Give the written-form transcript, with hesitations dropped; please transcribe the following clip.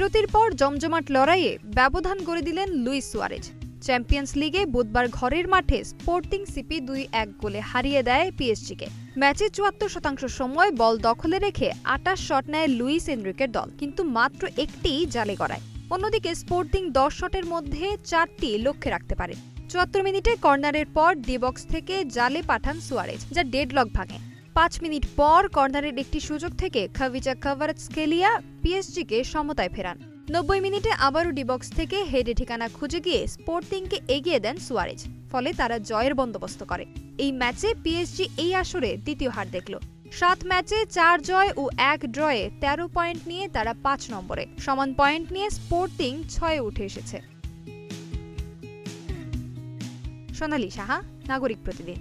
বিরতির পর জমজমাট লড়াইয়ে ব্যবধান গড়ে দিলেন লুইস সুয়ারেজ। চ্যাম্পিয়ন্স লিগে বুধবার ঘরের মাঠে স্পোর্টিং সিপি 2-1 গোলে হারিয়ে দেয় পিএসজিকে। ম্যাচে ৭৪% সময় বল দখলে রেখে ২৮ শট নেয় লুইস এনরিকের দল, কিন্তু মাত্র একটিই জালে গড়ায়। অন্যদিকে স্পোর্টিং ১০ শটের মধ্যে ৪টি লক্ষ্যে রাখতে পারে। ৭৪ মিনিটে কর্নারের পর ডি বক্স থেকে জালে পাঠান সুয়ারেজ, যা ডেডলক ভাঙে। ৫ মিনিট পর কর্নারের একটি সুযোগ থেকে খাভিচা কাভারাৎসকেলিয়া পিএসজিকে সমতায় ফেরান। ৯০ মিনিটে আবারও ডিবক্স থেকে হেডে ঠিকানা খুঁজে গিয়ে স্পোর্টিংকে এগিয়ে দেন সুয়ারেজ, ফলে তারা জয়ের বন্দোবস্ত করে। এই ম্যাচে পিএসজি এই আসরে দ্বিতীয় হার দেখল। ৭ ম্যাচে ৪ জয় ও ১ ড্রয়ে ১৩ পয়েন্ট নিয়ে তারা ৫ নম্বরে। সমান পয়েন্ট নিয়ে স্পোর্টিং ৬-এ উঠে এসেছে। সোনালী সাহা, নাগরিক প্রতিদিন।